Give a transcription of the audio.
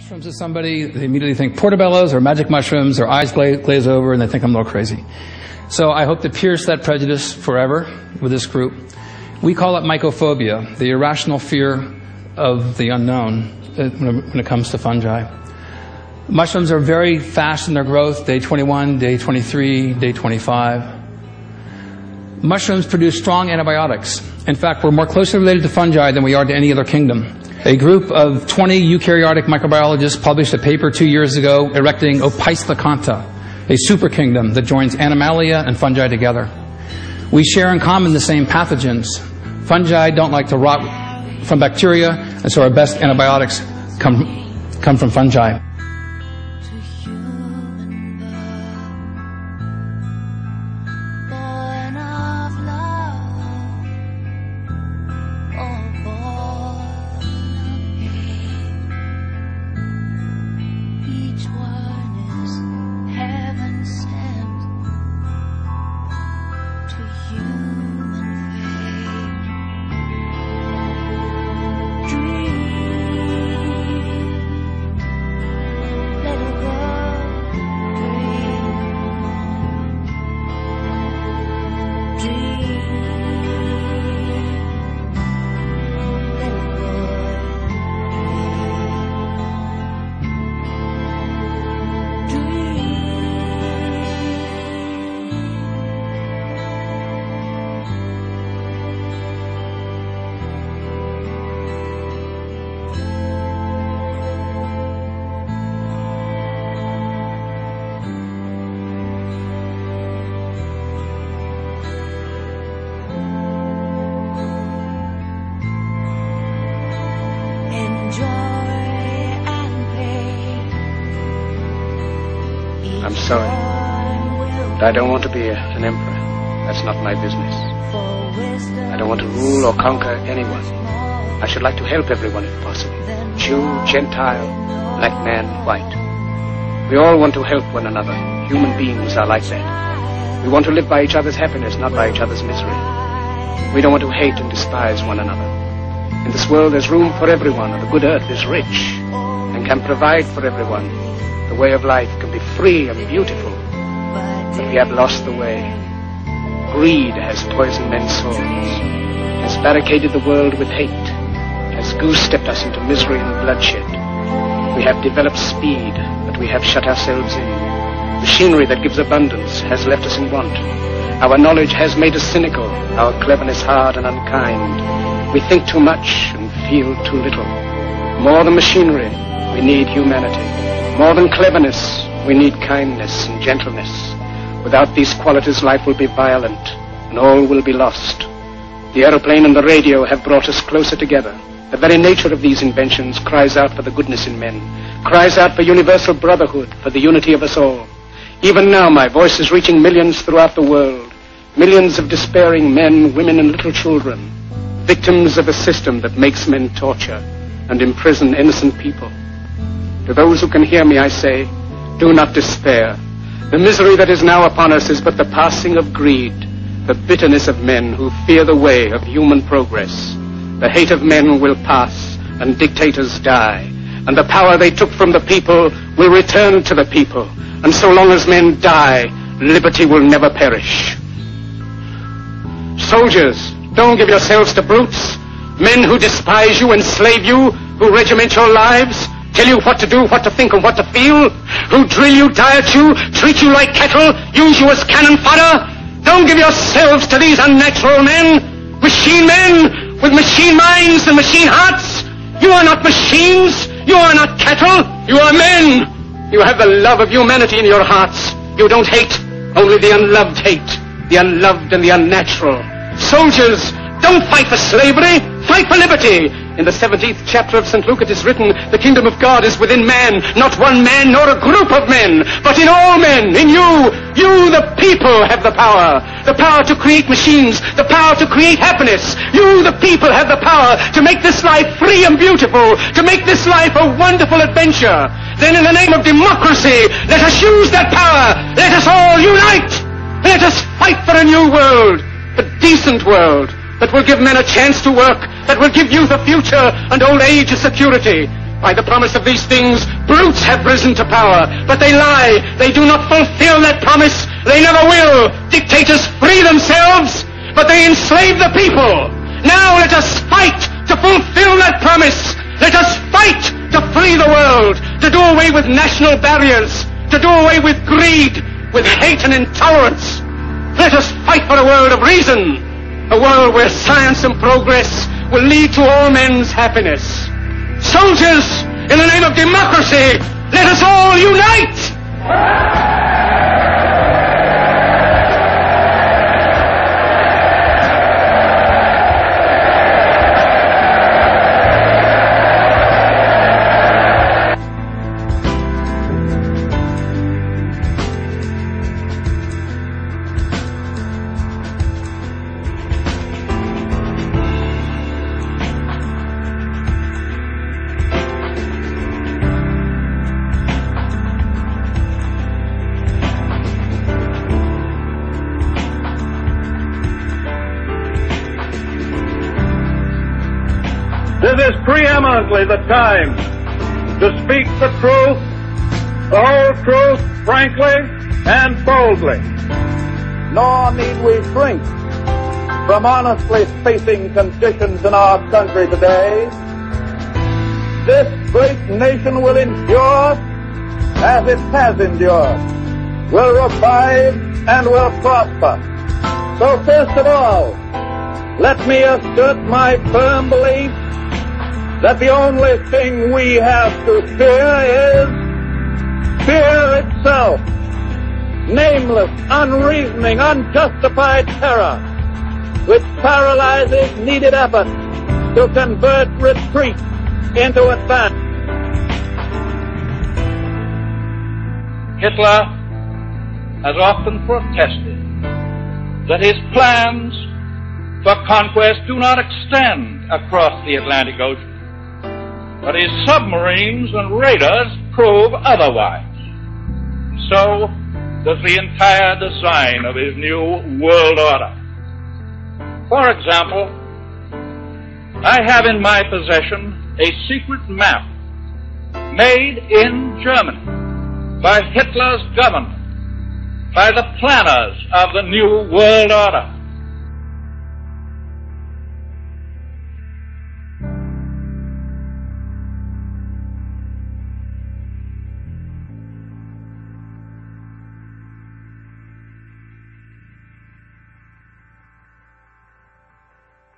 Mushrooms is somebody, they immediately think portobellos or magic mushrooms, their eyes glaze over, and they think I'm a little crazy. So I hope to pierce that prejudice forever with this group. We call it mycophobia, the irrational fear of the unknown when it comes to fungi. Mushrooms are very fast in their growth, day 21, day 23, day 25. Mushrooms produce strong antibiotics. In fact, we're more closely related to fungi than we are to any other kingdom. A group of 20 eukaryotic microbiologists published a paper 2 years ago erecting Opisthokonta, a super kingdom that joins Animalia and fungi together. We share in common the same pathogens. Fungi don't like to rot from bacteria, and so our best antibiotics come from fungi. I'm sorry, but I don't want to be an emperor. That's not my business. I don't want to rule or conquer anyone. I should like to help everyone if possible. Jew, Gentile, black man, white. We all want to help one another. Human beings are like that. We want to live by each other's happiness, not by each other's misery. We don't want to hate and despise one another. In this world there's room for everyone, and the good earth is rich and can provide for everyone. The way of life can be free and beautiful, but we have lost the way. Greed has poisoned men's souls, has barricaded the world with hate, has goose-stepped us into misery and bloodshed. We have developed speed, but we have shut ourselves in. Machinery that gives abundance has left us in want. Our knowledge has made us cynical, our cleverness hard and unkind. We think too much and feel too little. More than machinery, we need humanity. More than cleverness, we need kindness and gentleness. Without these qualities, life will be violent, and all will be lost. The aeroplane and the radio have brought us closer together. The very nature of these inventions cries out for the goodness in men, cries out for universal brotherhood, for the unity of us all. Even now, my voice is reaching millions throughout the world, millions of despairing men, women, and little children, victims of a system that makes men torture and imprison innocent people. To those who can hear me, I say, do not despair. The misery that is now upon us is but the passing of greed, the bitterness of men who fear the way of human progress. The hate of men will pass, and dictators die, and the power they took from the people will return to the people. And so long as men die, liberty will never perish. Soldiers, don't give yourselves to brutes, men who despise you, enslave you, who regiment your lives, tell you what to do, what to think, and what to feel, who drill you, diet you, treat you like cattle, use you as cannon fodder. Don't give yourselves to these unnatural men, machine men with machine minds and machine hearts. You are not machines, you are not cattle, you are men. You have the love of humanity in your hearts. You don't hate, only the unloved hate, the unloved and the unnatural. Soldiers, don't fight for slavery, fight for liberty. In the 17th chapter of St. Luke it is written, the kingdom of God is within man, not one man nor a group of men, but in all men, in you. You, the people, have the power to create machines, the power to create happiness. You, the people, have the power to make this life free and beautiful, to make this life a wonderful adventure. Then in the name of democracy, let us use that power. Let us all unite. Let us fight for a new world, a decent world, that will give men a chance to work, that will give youth a future and old age a security. By the promise of these things, brutes have risen to power, but they lie. They do not fulfill that promise. They never will. Dictators free themselves, but they enslave the people. Now let us fight to fulfill that promise. Let us fight to free the world, to do away with national barriers, to do away with greed, with hate and intolerance. Let us fight for a world of reason, a world where science and progress will lead to all men's happiness. Soldiers, in the name of democracy, let us all unite! This is preeminently the time to speak the truth, the whole truth, frankly and boldly. Nor need we shrink from honestly facing conditions in our country today. This great nation will endure as it has endured, will revive and will prosper. So first of all, let me assert my firm belief that the only thing we have to fear is fear itself. Nameless, unreasoning, unjustified terror, which paralyzes needed effort to convert retreat into advance. Hitler has often protested that his plans for conquest do not extend across the Atlantic Ocean. But his submarines and radars prove otherwise. So does the entire design of his new world order. For example, I have in my possession a secret map made in Germany by Hitler's government, by the planners of the new world order.